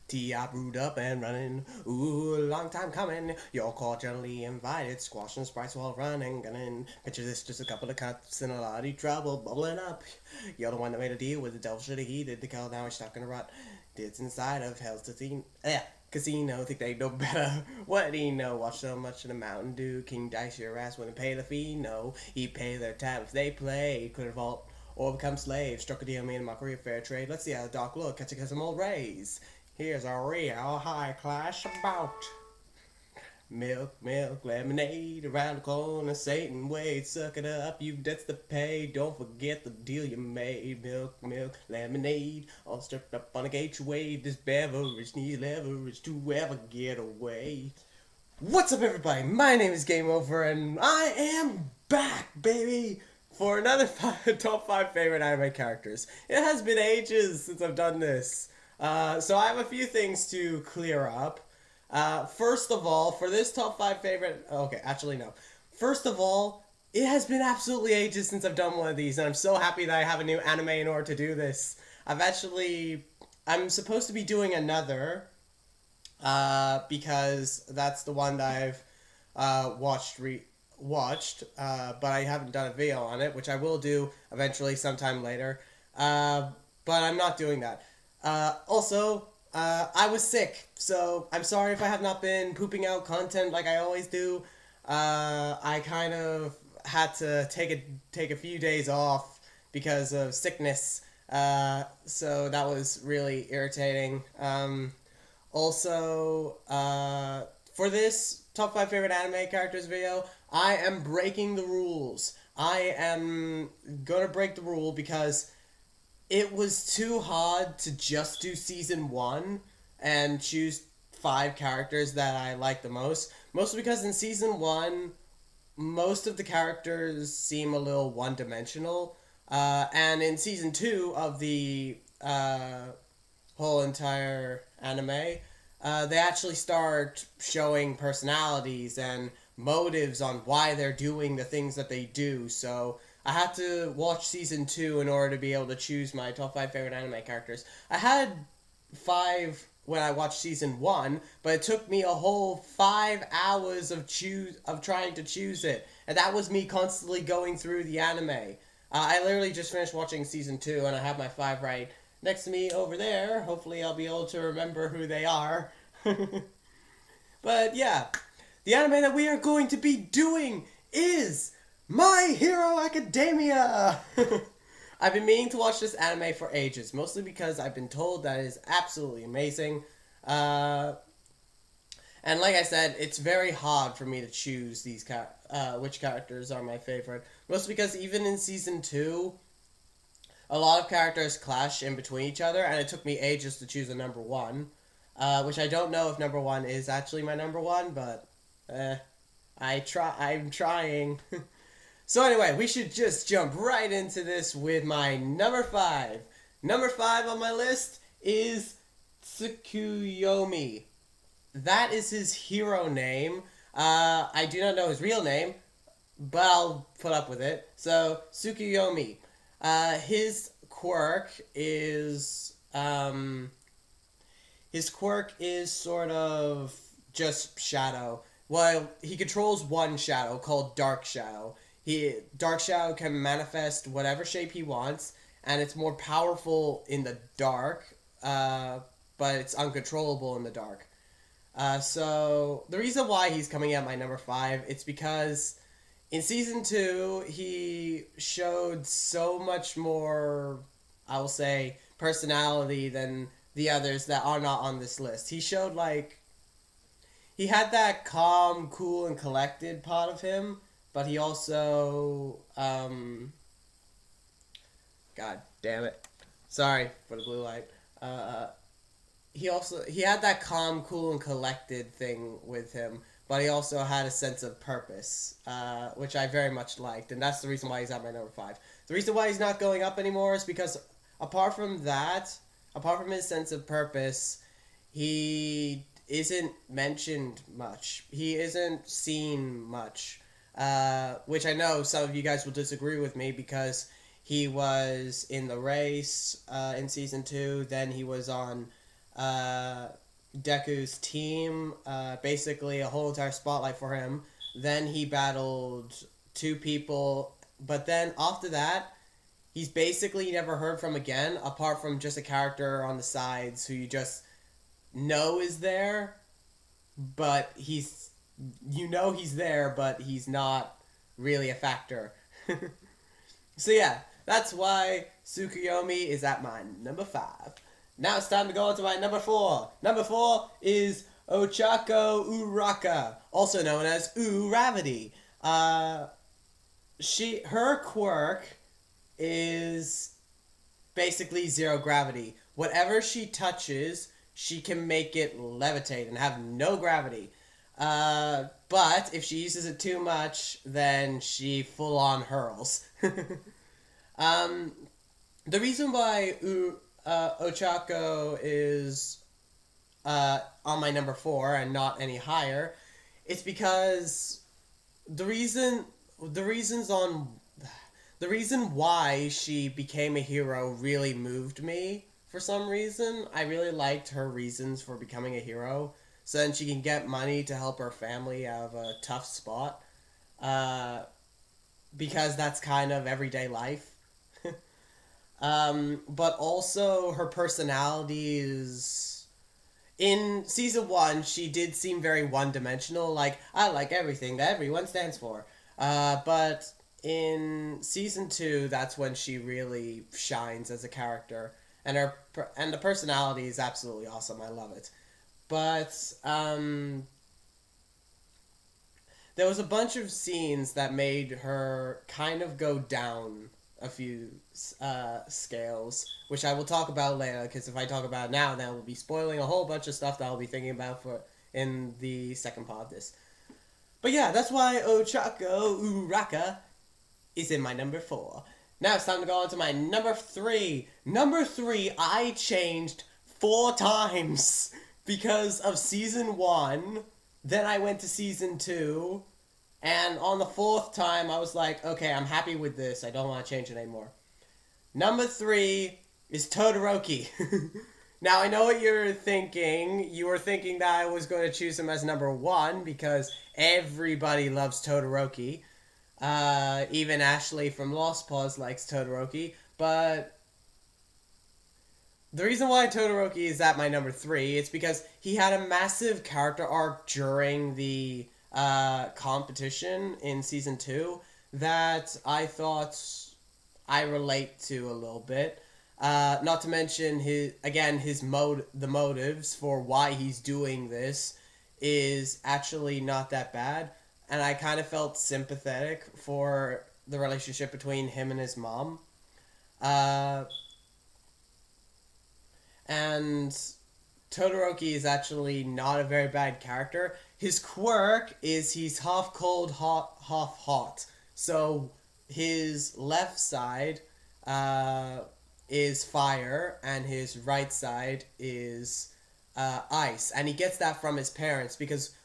T.I. brewed up and running. Ooh, long time coming. You're cordially invited. Squashing sprites while running. Gunning. Picture this, just a couple of cuts and a lot of trouble bubbling up. You're the one that made a deal with the devil. Should have heeded the call. Now we're stuck in a rut. It's inside of hell's casino. Think they know better. What do you know? Watch so much of the Mountain Dew. King Dice your ass when they pay the fee. No, he pay their tab if they play. Could vault or become slaves. Struck a deal, me and mockery of fair trade. Let's see how the dark look. Catch some old rays. Here's a real high class about milk, milk, lemonade around the corner. Satan, wait, suck it up, you debts to pay. Don't forget the deal you made. Milk, milk, lemonade, all stripped up on a gateway. This beverage needs leverage to ever get away. What's up, everybody? My name is Game Over, and I am back, baby, for another top 5 favorite anime characters. It has been ages since I've done this. So I have a few things to clear up. First of all, for this top 5 favorite... Okay, actually, no. First of all, it has been absolutely ages since I've done one of these, and I'm so happy that I have a new anime in order to do this. I'm supposed to be doing another, because that's the one that I've watched, but I haven't done a video on it, which I will do eventually sometime later. But I'm not doing that. I was sick, so I'm sorry if I have not been pooping out content like I always do. I kind of had to take a few days off because of sickness, so that was really irritating. For this top 5 favorite anime characters video, I am breaking the rules. I am gonna break the rule because it was too hard to just do season 1 and choose 5 characters that I like the most. Mostly because in season 1, most of the characters seem a little one-dimensional. And in season 2 of the whole entire anime, they actually start showing personalities and motives on why they're doing the things that they do. So I had to watch season 2 in order to be able to choose my top 5 favorite anime characters. I had 5 when I watched season 1, but it took me a whole 5 hours of trying to choose it. And that was me constantly going through the anime. I literally just finished watching season 2, and I have my 5 right next to me over there. Hopefully I'll be able to remember who they are. But yeah, the anime that we are going to be doing is My Hero Academia! I've been meaning to watch this anime for ages, mostly because I've been told that it is absolutely amazing. And like I said, it's very hard for me to choose which characters are my favorite. Mostly because even in season 2, a lot of characters clash in between each other, and it took me ages to choose a number 1. Which I don't know if number 1 is actually my number 1, but I'm trying. So anyway, we should just jump right into this with my number 5. Number 5 on my list is Tsukuyomi. That is his hero name. I do not know his real name, but I'll put up with it. So, Tsukuyomi. His quirk is sort of just shadow. Well, he controls one shadow called Dark Shadow. Dark Shadow can manifest whatever shape he wants, and it's more powerful in the dark, but it's uncontrollable in the dark. So the reason why he's coming at my number 5, it's because in season 2 he showed so much more, I will say, personality than the others that are not on this list. He had that calm, cool, and collected part of him, but he also, God damn it. Sorry for the blue light. He had that calm, cool, and collected thing with him, but he also had a sense of purpose, which I very much liked, and that's the reason why he's at my number 5. The reason why he's not going up anymore is because apart from his sense of purpose, he isn't mentioned much. He isn't seen much. Which I know some of you guys will disagree with me because he was in the race in season 2. Then he was on uh, Deku's team, basically a whole entire spotlight for him. Then he battled two people, but then after that, he's basically never heard from again, apart from just a character on the sides who you just know is there, but he's there, but he's not really a factor. So yeah, that's why Tsukuyomi is at my number 5. Now it's time to go on to my number 4. Number 4 is Ochako Uraka, also known as Uravity. Her quirk is basically zero gravity. Whatever she touches, she can make it levitate and have no gravity. But if she uses it too much, then she full on hurls. The reason why Ochako is on my number 4 and not any higher, it's because the reason why she became a hero really moved me for some reason. I really liked her reasons for becoming a hero. So then she can get money to help her family out of a tough spot. Because that's kind of everyday life. But also her personality is... In Season 1, she did seem very one-dimensional. Like, I like everything that everyone stands for. But in Season 2, that's when she really shines as a character. And the personality is absolutely awesome. I love it. But, there was a bunch of scenes that made her kind of go down a few scales, which I will talk about later, because if I talk about it now, then we'll be spoiling a whole bunch of stuff that I'll be thinking about in the second part of this. But yeah, that's why Ochako Uraka is in my number 4. Now it's time to go on to my number 3. Number 3, I changed 4 times because of Season 1. Then I went to Season 2. And on the 4th time, I was like, okay, I'm happy with this. I don't want to change it anymore. Number 3 is Todoroki. Now, I know what you're thinking. You were thinking that I was going to choose him as number 1 because everybody loves Todoroki. Even Ashley from Lost Paws likes Todoroki. But the reason why Todoroki is at my number 3 is because he had a massive character arc during the competition in Season 2 that I thought I relate to a little bit. Not to mention the motives for why he's doing this is actually not that bad, and I kind of felt sympathetic for the relationship between him and his mom. And Todoroki is actually not a very bad character. His quirk is he's half cold, half hot. So his left side is fire, and his right side is ice. And he gets that from his parents because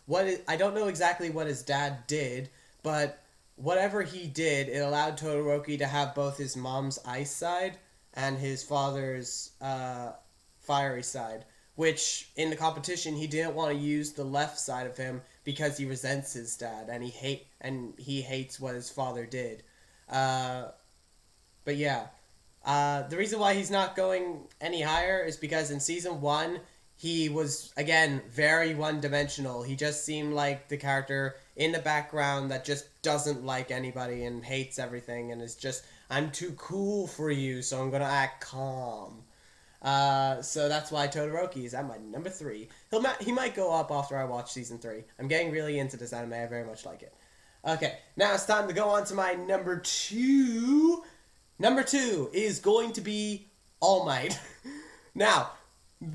I don't know exactly what his dad did, but whatever he did, it allowed Todoroki to have both his mom's ice side and his father's fiery side. Which, in the competition, he didn't want to use the left side of him because he resents his dad and he hates what his father did. But yeah, the reason why he's not going any higher is because in Season 1, he was, again, very one-dimensional. He just seemed like the character in the background that just doesn't like anybody and hates everything and is just, I'm too cool for you, so I'm gonna act calm. So that's why Todoroki is at my number 3. He might go up after I watch Season 3. I'm getting really into this anime. I very much like it. Okay, now it's time to go on to my number 2. Number 2 is going to be All Might. Now,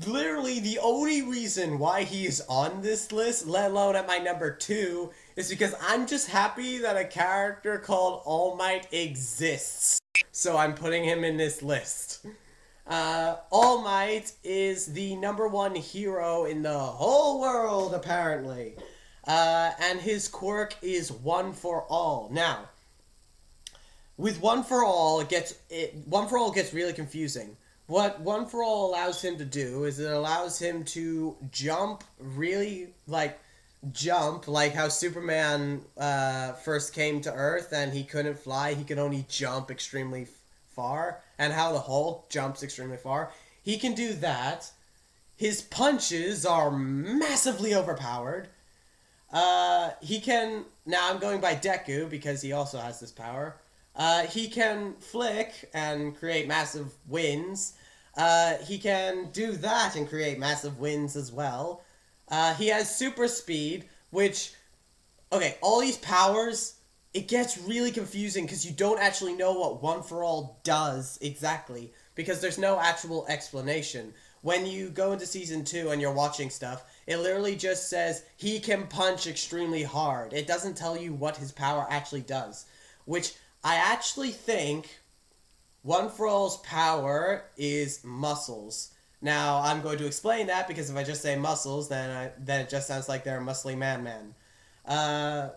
literally the only reason why he is on this list, let alone at my number 2, is because I'm just happy that a character called All Might exists. So I'm putting him in this list. All Might is the number 1 hero in the whole world, apparently. And his quirk is One for All. Now, with One for All, One for All gets really confusing. What One for All allows him to do is it allows him to jump really, jump, like how Superman first came to Earth and he couldn't fly, he could only jump extremely far, and how the Hulk jumps extremely far. He can do that. His punches are massively overpowered. He can. Now I'm going by Deku because he also has this power. He can flick and create massive winds. He can do that and create massive winds as well. He has super speed, which, okay, all these powers, it gets really confusing because you don't actually know what One for All does exactly because there's no actual explanation. When you go into season 2 and you're watching stuff, it literally just says he can punch extremely hard. It doesn't tell you what his power actually does, which I actually think One for All's power is muscles. Now, I'm going to explain that because if I just say muscles, then it just sounds like they're a muscly man. Uh,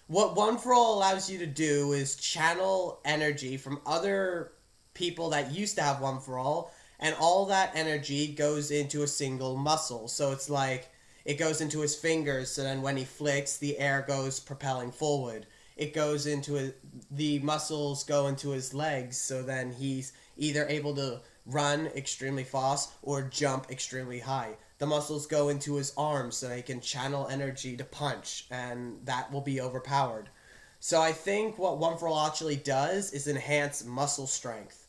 what One for All allows you to do is channel energy from other people that used to have One for All, and all that energy goes into a single muscle. So it's like it goes into his fingers, so then when he flicks, the air goes propelling forward. It goes into the muscles go into his legs, so then he's either able to run extremely fast or jump extremely high. The muscles go into his arms so he can channel energy to punch, and that will be overpowered. So I think what One for All actually does is enhance muscle strength,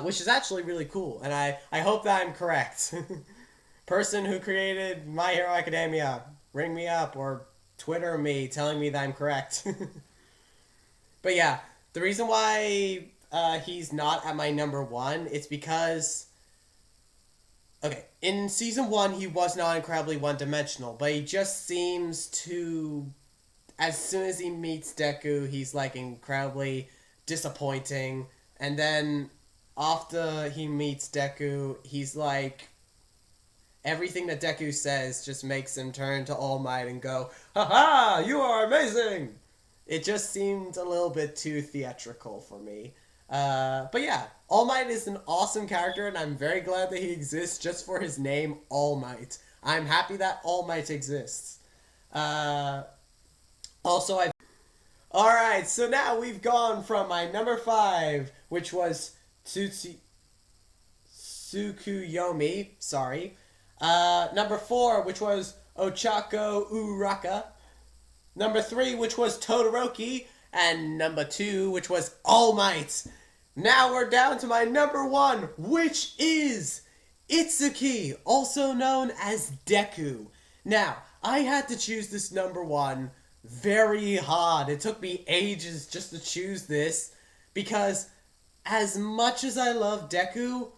which is actually really cool, and I hope that I'm correct. Person who created My Hero Academia, ring me up or Twitter me telling me that I'm correct. But yeah, the reason why he's not at my number one, it's because, okay, in season 1 he was not incredibly one-dimensional, but he just seems to, as soon as he meets Deku, he's like incredibly disappointing, and then after he meets Deku, he's like, everything that Deku says just makes him turn to All Might and go, "Haha, you are amazing!" It just seemed a little bit too theatrical for me. But yeah, All Might is an awesome character, and I'm very glad that he exists just for his name, All Might. I'm happy that All Might exists. Uh, also, I. Alright, so now we've gone from my number 5, which was Tsukuyomi, sorry. Number 4, which was Ochako Uraka. Number 3, which was Todoroki. And number 2, which was All Might. Now we're down to my number 1, which is Itsuki, also known as Deku. Now, I had to choose this number 1 very hard. It took me ages just to choose this because as much as I love Deku,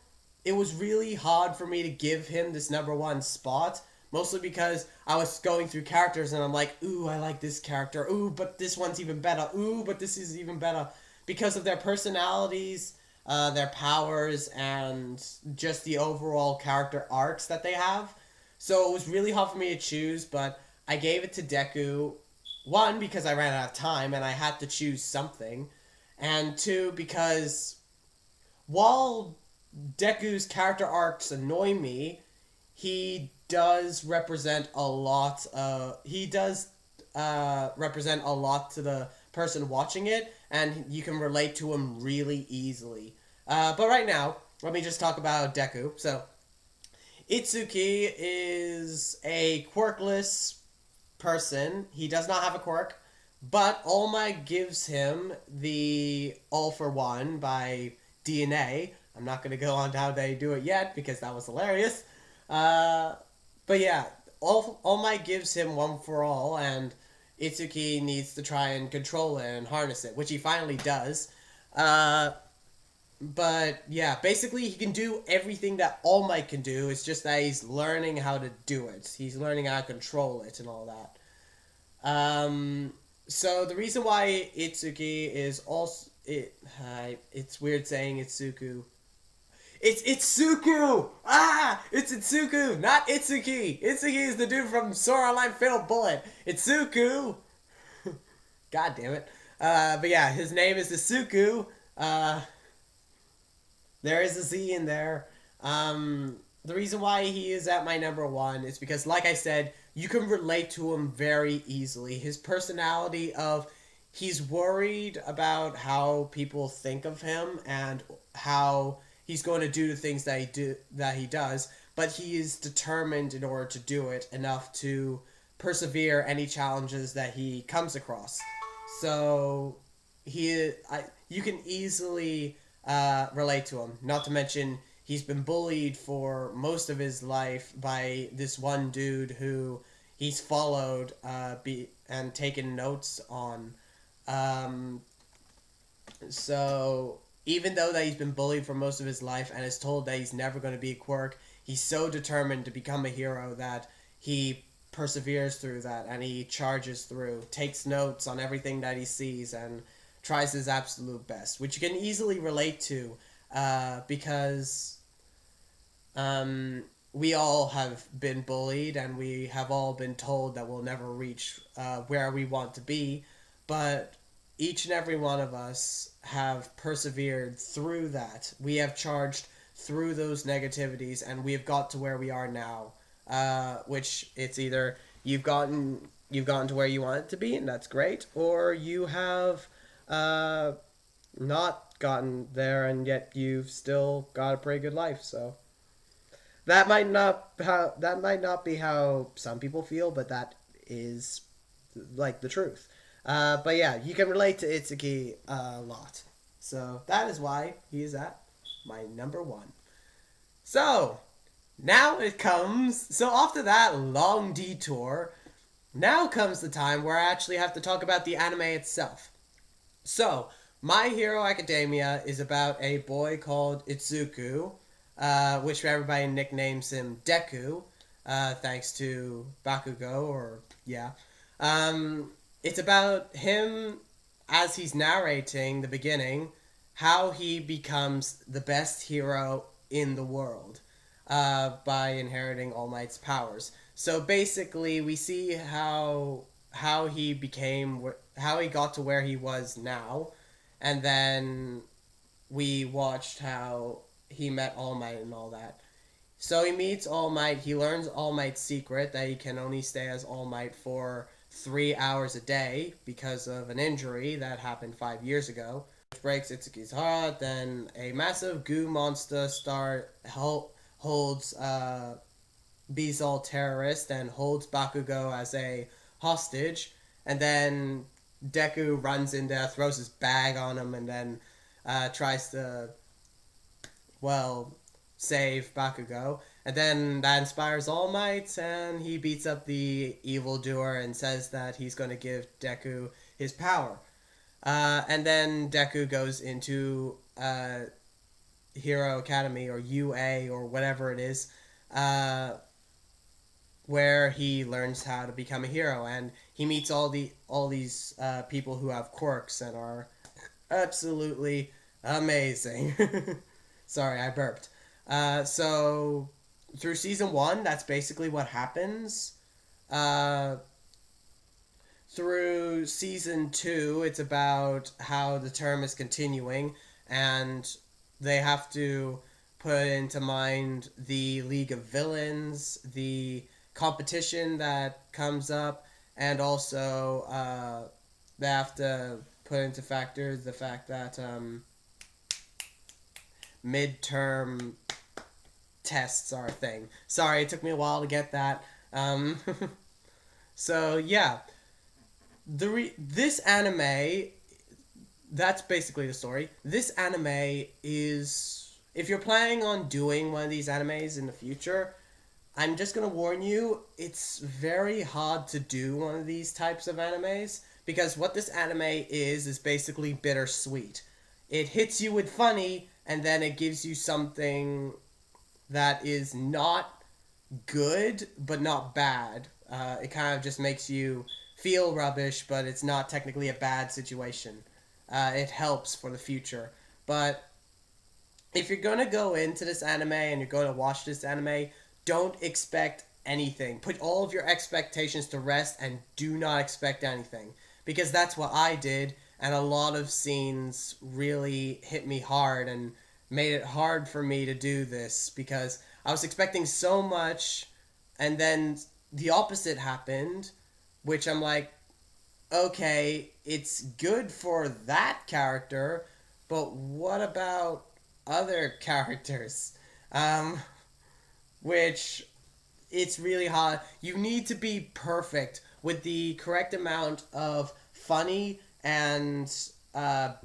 it was really hard for me to give him this number 1 spot. Mostly because I was going through characters and I'm like, ooh, I like this character. Ooh, but this one's even better. Ooh, but this is even better. Because of their personalities, their powers, and just the overall character arcs that they have. So it was really hard for me to choose, but I gave it to Deku. 1, because I ran out of time and I had to choose something. And 2, because while Deku's character arcs annoy me, he does represent a lot. Represent a lot to the person watching it, and you can relate to him really easily. But right now, let me just talk about Deku. So, Itsuki is a quirkless person. He does not have a quirk, but All Might gives him the All for One by DNA. I'm not going to go on to how they do it yet because that was hilarious. But yeah, All Might gives him One for All, and Itsuki needs to try and control it and harness it, which he finally does. But yeah, basically he can do everything that All Might can do. It's just that he's learning how to do it. He's learning how to control it and all that. So the reason why Itsuki is also it's weird saying Itsuku. It's Itsuku! Ah! It's Itsuku, not Itsuki! Itsuki is the dude from Sword Online Fatal Bullet. Itsuku! God damn it. But yeah, his name is Itsuku. There is a Z in there. The reason why he is at my number one is because, like I said, you can relate to him very easily. His personality of he's worried about how people think of him and how he's going to do the things that he does, but he is determined in order to do it enough to persevere any challenges that he comes across. So you can easily relate to him. Not to mention, he's been bullied for most of his life by this one dude who he's followed and taken notes on. Um, so even though that he's been bullied for most of his life and is told that he's never going to be a quirk, he's so determined to become a hero that he perseveres through that and he charges through, takes notes on everything that he sees, and tries his absolute best, which you can easily relate to because we all have been bullied and we have all been told that we'll never reach where we want to be, but each and every one of us have persevered through that. We have charged through those negativities and we have got to where we are now. Which it's either you've gotten to where you want it to be, and that's great, or you have not gotten there and yet you've still got a pretty good life. So that might not be how some people feel, but that is like the truth. But yeah, you can relate to Itsuki a lot. So that is why he is at my number one. So now it comes. So after that long detour, now comes the time where I actually have to talk about the anime itself. So, My Hero Academia is about a boy called Itsuku, which everybody nicknames him Deku, thanks to Bakugo, or yeah. It's about him, as he's narrating the beginning, how he becomes the best hero in the world by inheriting All Might's powers. So basically, we see how he became how he got to where he was now, and then we watched how he met All Might and all that. So he meets All Might. He learns All Might's secret that he can only stay as All Might for 3 hours a day because of an injury that happened 5 years ago, which breaks Itsuki's heart. Then a massive goo monster holds Beezal terrorist and holds Bakugo as a hostage, and then Deku runs in there, throws his bag on him, and then tries to, well, save Bakugo. And then that inspires All Might, and he beats up the evildoer and says that he's going to give Deku his power. And then Deku goes into Hero Academy, or UA, or whatever it is, where he learns how to become a hero, and he meets all these people who have quirks and are absolutely amazing. Sorry, I burped. So through season one, that's basically what happens. Through season two, it's about how the term is continuing, and they have to put into mind the League of Villains, the competition that comes up, and also they have to put into factor the fact that midterm tests are a thing. Sorry, it took me a while to get that. So yeah, this anime, that's basically the story. This anime is, if you're planning on doing one of these animes in the future, I'm just going to warn you, it's very hard to do one of these types of animes, because what this anime is basically bittersweet. It hits you with funny, and then it gives you something that is not good, but not bad. It kind of just makes you feel rubbish, but it's not technically a bad situation. It helps for the future. But if you're going to go into this anime and you're going to watch this anime, don't expect anything. Put all of your expectations to rest and do not expect anything. Because that's what I did, and a lot of scenes really hit me hard and made it hard for me to do this because I was expecting so much, and then the opposite happened, which I'm like, okay, it's good for that character, but what about other characters? Um, which it's really hard. You need to be perfect with the correct amount of funny and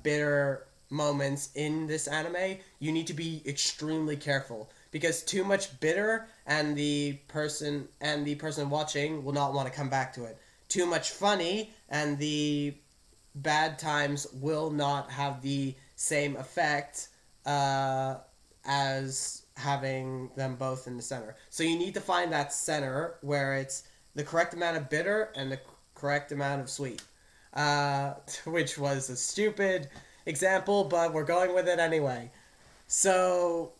bitter moments in this anime. You need to be extremely careful because too much bitter and the person watching will not want to come back to it. Too much funny and the bad times will not have the same effect as having them both in the center. So you need to find that center where it's the correct amount of bitter and the correct amount of sweet. Which was a stupid example, but we're going with it anyway. So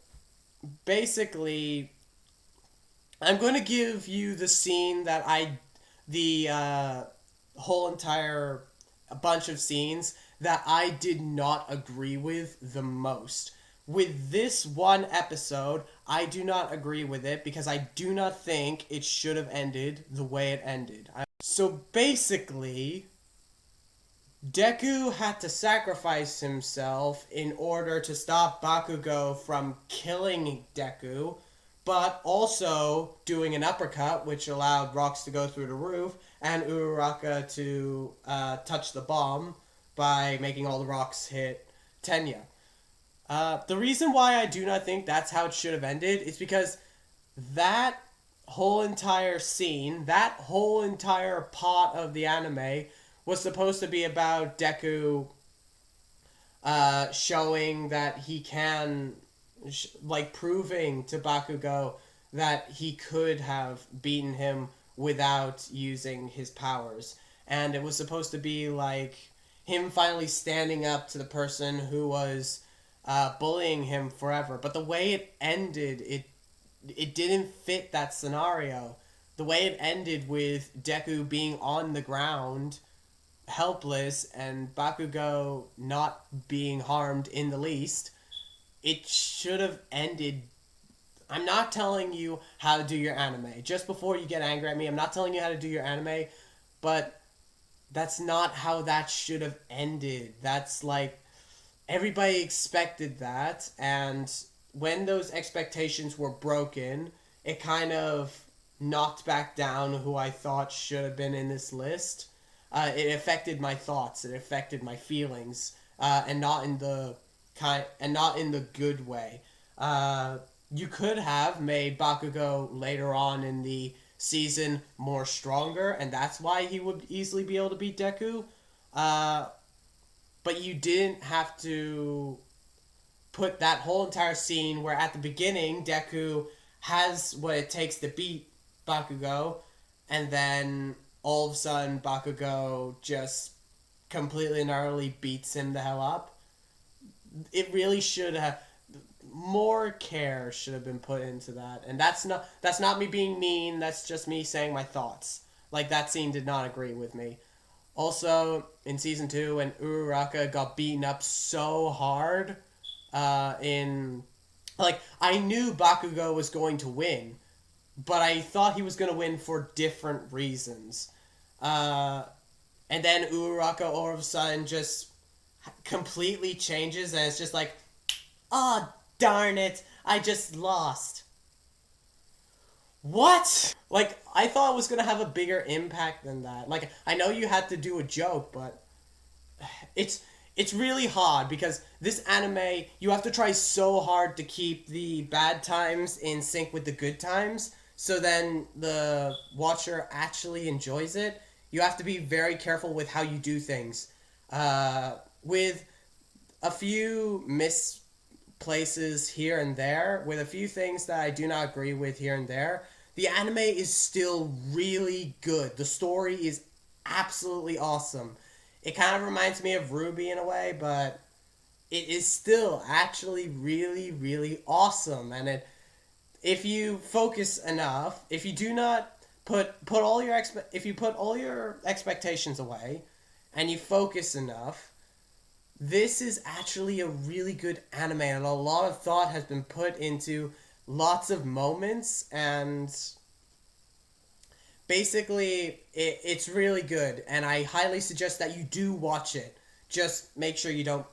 basically, I'm going to give you the scene that the whole entire bunch of scenes that I did not agree with the most. With this one episode, I do not agree with it because I do not think it should have ended the way it ended. So basically, Deku had to sacrifice himself in order to stop Bakugo from killing Deku, but also doing an uppercut, which allowed rocks to go through the roof, and Uraraka to touch the bomb by making all the rocks hit Tenya. The reason why I do not think that's how it should have ended is because that whole entire scene, that whole entire part of the anime was supposed to be about Deku showing that he can, like proving to Bakugo that he could have beaten him without using his powers. And it was supposed to be like him finally standing up to the person who was bullying him forever. But the way it ended, it didn't fit that scenario. The way it ended with Deku being on the ground, helpless, and Bakugo not being harmed in the least, it should have ended. I'm not telling you how to do your anime. Just before you get angry at me, I'm not telling you how to do your anime, but that's not how that should have ended. That's like everybody expected that, and when those expectations were broken, it kind of knocked back down who I thought should have been in this list. It affected my thoughts. It affected my feelings, and not in the good way. You could have made Bakugo later on in the season more stronger, and that's why he would easily be able to beat Deku. Uh, but you didn't have to put that whole entire scene where at the beginning Deku has what it takes to beat Bakugo, and then all of a sudden Bakugo just completely and utterly beats him the hell up. It really should have more care should have been put into that, and that's not me being mean. That's just me saying my thoughts. Like that scene did not agree with me. Also, in season 2, when Uraraka got beaten up so hard, in like I knew Bakugo was going to win, but I thought he was going to win for different reasons. Uh, and then Uraraka all of a sudden just completely changes, and it's just like, oh darn it, I just lost. What? Like, I thought it was gonna have a bigger impact than that. Like, I know you had to do a joke, but it's it's really hard because this anime you have to try so hard to keep the bad times in sync with the good times, so then the watcher actually enjoys it. You have to be very careful with how you do things. With a few misplaces here and there, with a few things that I do not agree with here and there, the anime is still really good. The story is absolutely awesome. It kind of reminds me of Ruby in a way, but it is still actually really, really awesome. And if you focus enough, if you do not if you put all your expectations away, and you focus enough, this is actually a really good anime, and a lot of thought has been put into lots of moments, and basically it's really good, and I highly suggest that you do watch it. Just make sure you don't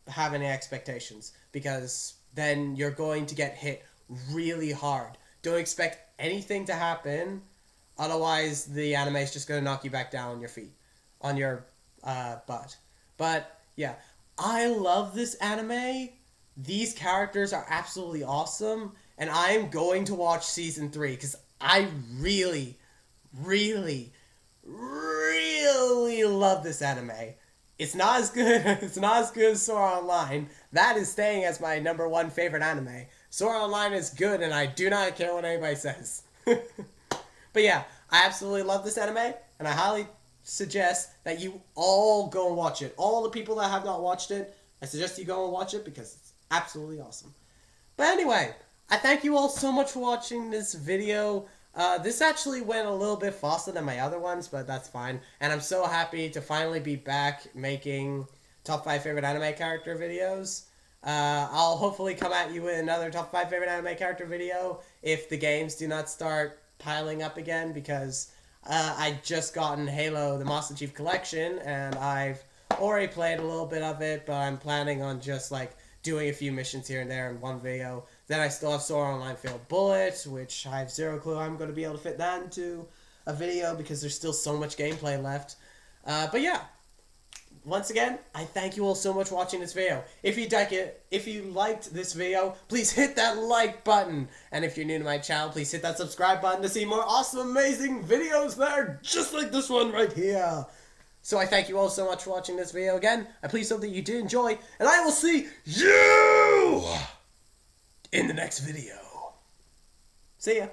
have any expectations, because then you're going to get hit really hard. Don't expect anything to happen, otherwise the anime is just going to knock you back down on your feet, on your butt. But yeah, I love this anime. These characters are absolutely awesome, and I am going to watch season 3 because I really, really, really love this anime. It's not as good. It's not as good as Sword Art Online. That is staying as my number one favorite anime. Sword Art Online is good, and I do not care what anybody says. But yeah, I absolutely love this anime, and I highly suggest that you all go and watch it. All the people that have not watched it, I suggest you go and watch it because it's absolutely awesome. But anyway, I thank you all so much for watching this video. This actually went a little bit faster than my other ones, but that's fine. And I'm so happy to finally be back making top 5 favorite anime character videos. I'll hopefully come at you with another top 5 favorite anime character video if the games do not start piling up again, because I just gotten Halo the Master Chief Collection, and I've already played a little bit of it, but I'm planning on just like doing a few missions here and there in one video. Then I still have Sword Art Online Failed Bullet, which I have zero clue I'm going to be able to fit that into a video because there's still so much gameplay left. But yeah, once again, I thank you all so much for watching this video. If you liked this video, please hit that like button. And if you're new to my channel, please hit that subscribe button to see more awesome, amazing videos that are just like this one right here. So I thank you all so much for watching this video again. I please hope that you did enjoy, and I will see you in the next video. See ya.